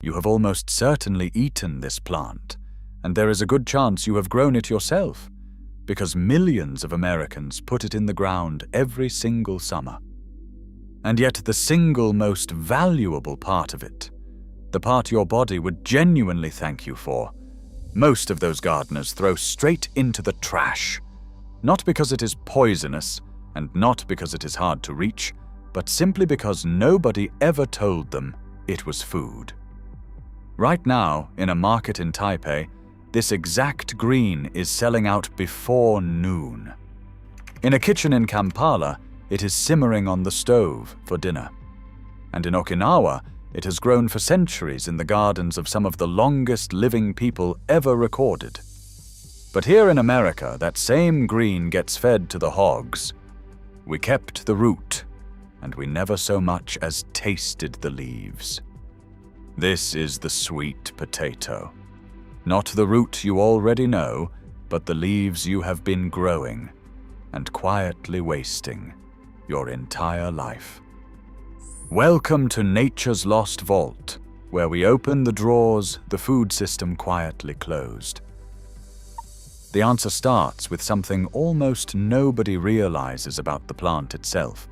You have almost certainly eaten this plant, and there is a good chance you have grown it yourself, because millions of Americans put it in the ground every single summer. And yet the single most valuable part of it, the part your body would genuinely thank you for, most of those gardeners throw straight into the trash. Not because it is poisonous, and not because it is hard to reach, but simply because nobody ever told them it was food. Right now, in a market in Taipei, this exact green is selling out before noon. In a kitchen in Kampala, it is simmering on the stove for dinner. And in Okinawa, it has grown for centuries in the gardens of some of the longest living people ever recorded. But here in America, that same green gets fed to the hogs. We kept the root, and we never so much as tasted the leaves. This is the sweet potato. Not the root you already know, but the leaves you have been growing and quietly wasting your entire life. Welcome to Nature's Lost Vault, where we open the drawers the food system quietly closed. The answer starts with something almost nobody realizes about the plant itself,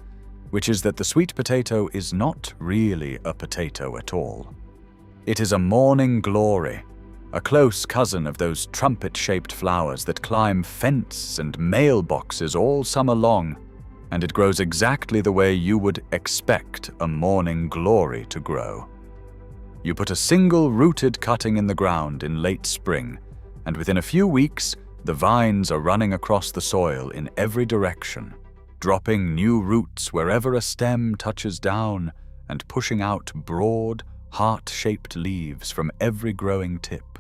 which is that the sweet potato is not really a potato at all. It is a morning glory, a close cousin of those trumpet-shaped flowers that climb fence and mailboxes all summer long, and it grows exactly the way you would expect a morning glory to grow. You put a single rooted cutting in the ground in late spring, and within a few weeks, the vines are running across the soil in every direction, dropping new roots wherever a stem touches down and pushing out broad, heart-shaped leaves from every growing tip.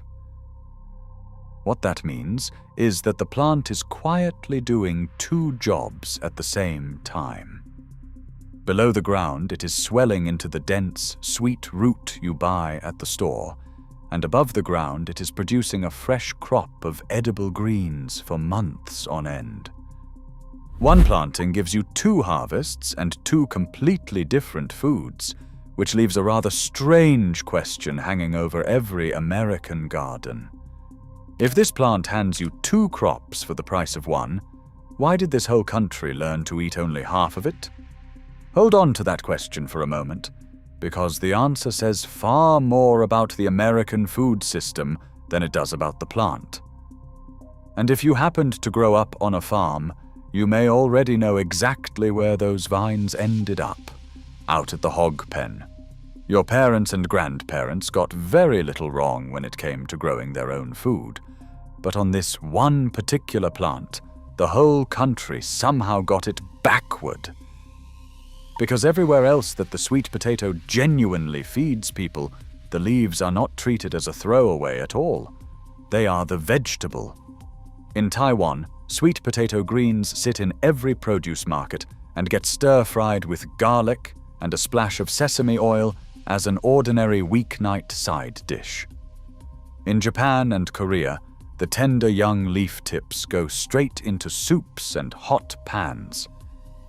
What that means is that the plant is quietly doing two jobs at the same time. Below the ground, it is swelling into the dense, sweet root you buy at the store, and above the ground, it is producing a fresh crop of edible greens for months on end. One planting gives you two harvests and two completely different foods, which leaves a rather strange question hanging over every American garden. If this plant hands you two crops for the price of one, why did this whole country learn to eat only half of it? Hold on to that question for a moment, because the answer says far more about the American food system than it does about the plant. And if you happened to grow up on a farm, you may already know exactly where those vines ended up, out at the hog pen. Your parents and grandparents got very little wrong when it came to growing their own food. But on this one particular plant, the whole country somehow got it backward. Because everywhere else that the sweet potato genuinely feeds people, the leaves are not treated as a throwaway at all. They are the vegetable. In Taiwan, sweet potato greens sit in every produce market and get stir-fried with garlic and a splash of sesame oil as an ordinary weeknight side dish. In Japan and Korea, the tender young leaf tips go straight into soups and hot pans.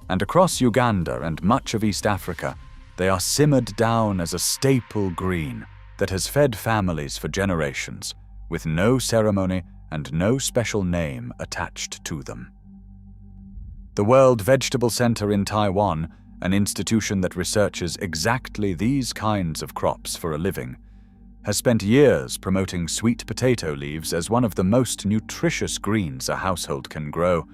And across Uganda and much of East Africa, they are simmered down as a staple green that has fed families for generations, with no ceremony and no special name attached to them. The World Vegetable Center in Taiwan, an institution that researches exactly these kinds of crops for a living, has spent years promoting sweet potato leaves as one of the most nutritious greens a household can grow.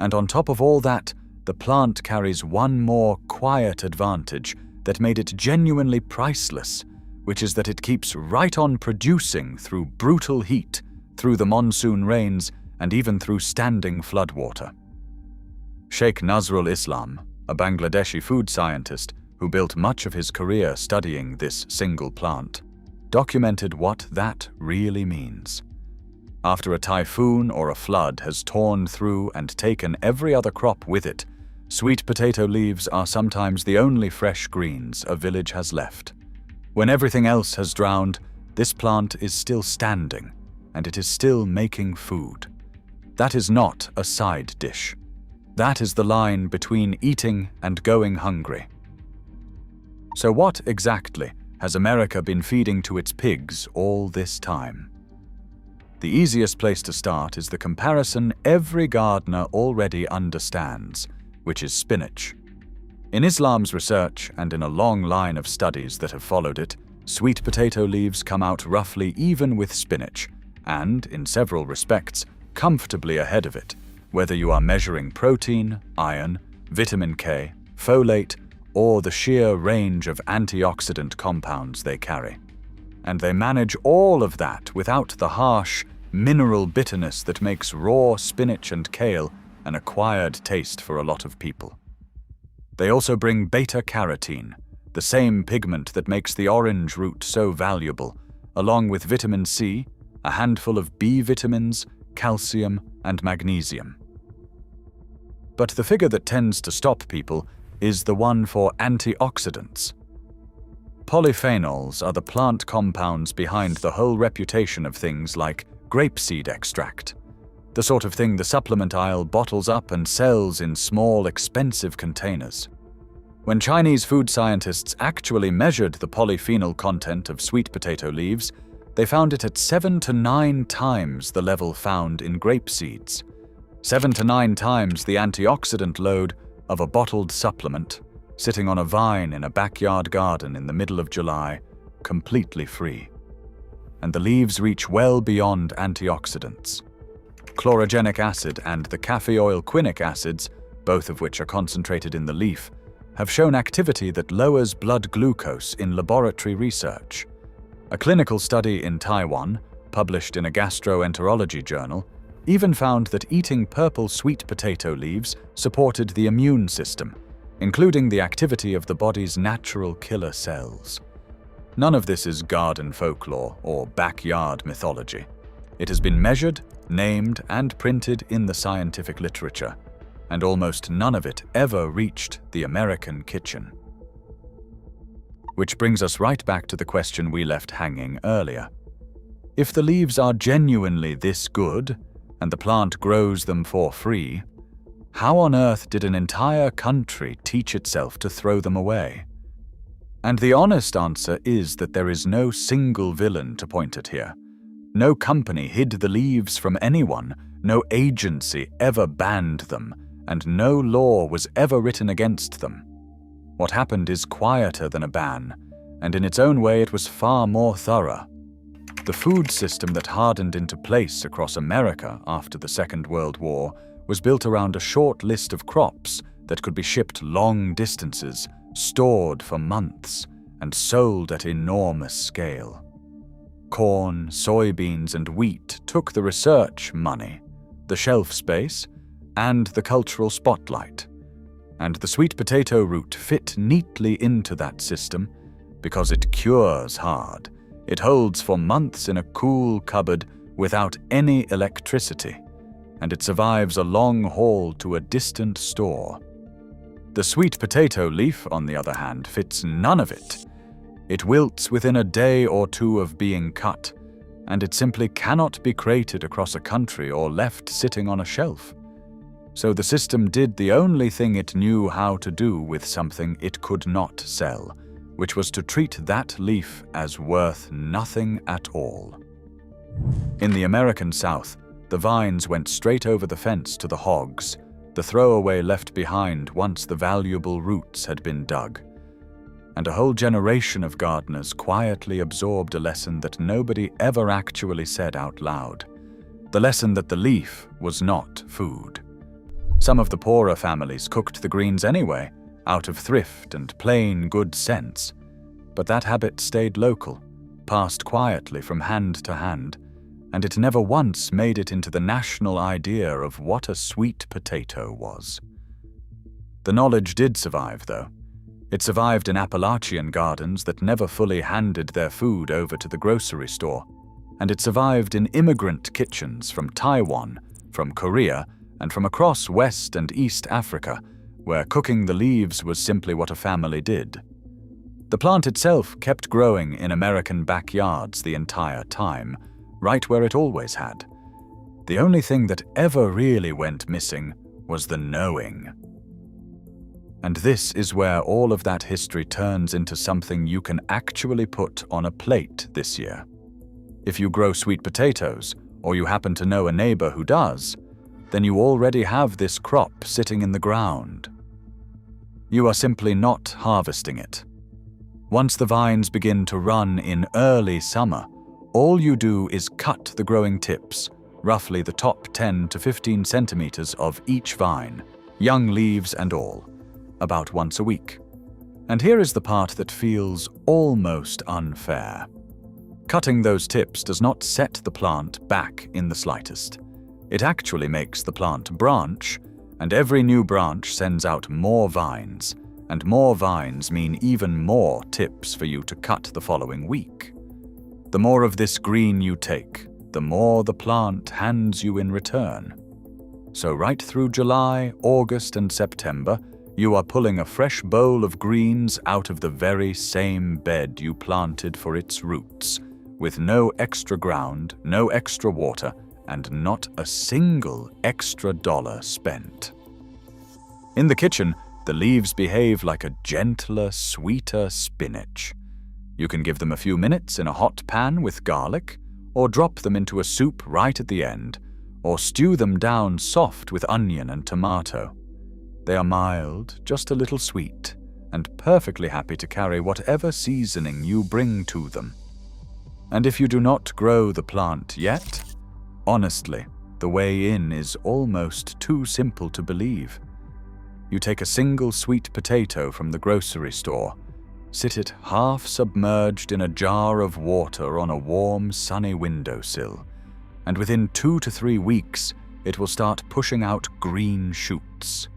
And on top of all that, the plant carries one more quiet advantage that made it genuinely priceless, which is that it keeps right on producing through brutal heat, through the monsoon rains, and even through standing floodwater. Sheikh Nazrul Islam, a Bangladeshi food scientist who built much of his career studying this single plant, documented what that really means. After a typhoon or a flood has torn through and taken every other crop with it, sweet potato leaves are sometimes the only fresh greens a village has left. When everything else has drowned, this plant is still standing, and it is still making food. That is not a side dish. That is the line between eating and going hungry. So what exactly has America been feeding to its pigs all this time? The easiest place to start is the comparison every gardener already understands, which is spinach. In Islam's research, and in a long line of studies that have followed it, sweet potato leaves come out roughly even with spinach, and, in several respects, comfortably ahead of it, whether you are measuring protein, iron, vitamin K, folate, or the sheer range of antioxidant compounds they carry. And they manage all of that without the harsh, mineral bitterness that makes raw spinach and kale an acquired taste for a lot of people. They also bring beta-carotene, the same pigment that makes the orange root so valuable, along with vitamin C, a handful of B vitamins, calcium, and magnesium. But the figure that tends to stop people is the one for antioxidants. Polyphenols are the plant compounds behind the whole reputation of things like grapeseed extract, the sort of thing the supplement aisle bottles up and sells in small, expensive containers. When Chinese food scientists actually measured the polyphenol content of sweet potato leaves, they found it at 7 to 9 times the level found in grape seeds, 7 to 9 times the antioxidant load of a bottled supplement, sitting on a vine in a backyard garden in the middle of July, completely free. And the leaves reach well beyond antioxidants. Chlorogenic acid and the caffeoylquinic acids, both of which are concentrated in the leaf, have shown activity that lowers blood glucose in laboratory research. A clinical study in Taiwan, published in a gastroenterology journal, even found that eating purple sweet potato leaves supported the immune system, including the activity of the body's natural killer cells. None of this is garden folklore or backyard mythology. It has been measured, named, and printed in the scientific literature, and almost none of it ever reached the American kitchen. Which brings us right back to the question we left hanging earlier. If the leaves are genuinely this good, and the plant grows them for free, how on earth did an entire country teach itself to throw them away? And the honest answer is that there is no single villain to point at here. No company hid the leaves from anyone, no agency ever banned them, and no law was ever written against them. What happened is quieter than a ban, and in its own way it was far more thorough. The food system that hardened into place across America after the Second World War was built around a short list of crops that could be shipped long distances, stored for months, and sold at enormous scale. Corn, soybeans, and wheat took the research money, the shelf space, and the cultural spotlight. And the sweet potato root fit neatly into that system because it cures hard. It holds for months in a cool cupboard without any electricity, and it survives a long haul to a distant store. The sweet potato leaf, on the other hand, fits none of it. It wilts within a day or two of being cut, and it simply cannot be crated across a country or left sitting on a shelf. So the system did the only thing it knew how to do with something it could not sell, which was to treat that leaf as worth nothing at all. In the American South, the vines went straight over the fence to the hogs, the throwaway left behind once the valuable roots had been dug. And a whole generation of gardeners quietly absorbed a lesson that nobody ever actually said out loud. The lesson that the leaf was not food. Some of the poorer families cooked the greens anyway, out of thrift and plain good sense. But that habit stayed local, passed quietly from hand to hand, and it never once made it into the national idea of what a sweet potato was. The knowledge did survive, though. It survived in Appalachian gardens that never fully handed their food over to the grocery store, and it survived in immigrant kitchens from Taiwan, from Korea, and from across West and East Africa, where cooking the leaves was simply what a family did. The plant itself kept growing in American backyards the entire time, right where it always had. The only thing that ever really went missing was the knowing. And this is where all of that history turns into something you can actually put on a plate this year. If you grow sweet potatoes, or you happen to know a neighbor who does, then you already have this crop sitting in the ground. You are simply not harvesting it. Once the vines begin to run in early summer, all you do is cut the growing tips, roughly the top 10 to 15 centimeters of each vine, young leaves and all, about once a week. And here is the part that feels almost unfair. Cutting those tips does not set the plant back in the slightest. It actually makes the plant branch, and every new branch sends out more vines, and more vines mean even more tips for you to cut the following week. The more of this green you take, the more the plant hands you in return. So right through July, August, and September, you are pulling a fresh bowl of greens out of the very same bed you planted for its roots, with no extra ground, no extra water, and not a single extra dollar spent. In the kitchen, the leaves behave like a gentler, sweeter spinach. You can give them a few minutes in a hot pan with garlic, or drop them into a soup right at the end, or stew them down soft with onion and tomato. They are mild, just a little sweet, and perfectly happy to carry whatever seasoning you bring to them. And if you do not grow the plant yet, honestly, the way in is almost too simple to believe. You take a single sweet potato from the grocery store, sit it half submerged in a jar of water on a warm, sunny windowsill, and within 2 to 3 weeks, it will start pushing out green shoots.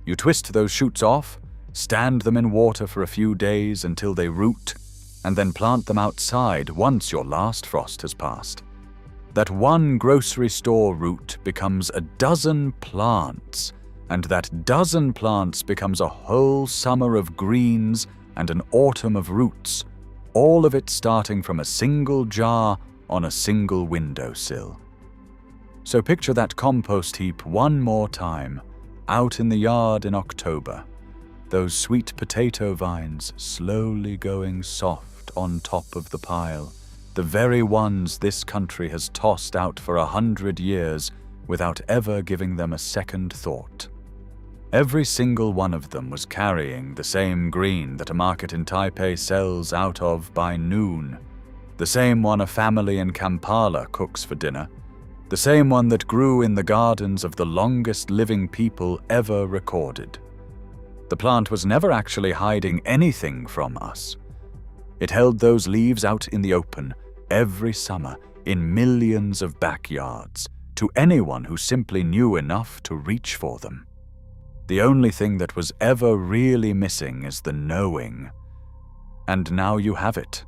You twist those shoots off, stand them in water for a few days until they root, and then plant them outside once your last frost has passed. That one grocery store root becomes a dozen plants, and that dozen plants becomes a whole summer of greens and an autumn of roots, all of it starting from a single jar on a single windowsill. So picture that compost heap one more time, out in the yard in October, those sweet potato vines slowly going soft on top of the pile, the very ones this country has tossed out for 100 years without ever giving them a second thought. Every single one of them was carrying the same green that a market in Taipei sells out of by noon, the same one a family in Kampala cooks for dinner, the same one that grew in the gardens of the longest living people ever recorded. The plant was never actually hiding anything from us. It held those leaves out in the open every summer in millions of backyards to anyone who simply knew enough to reach for them. The only thing that was ever really missing is the knowing. And now you have it.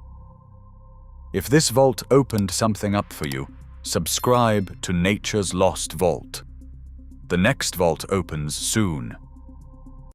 If this vault opened something up for you, subscribe to Nature's Lost Vault. The next vault opens soon.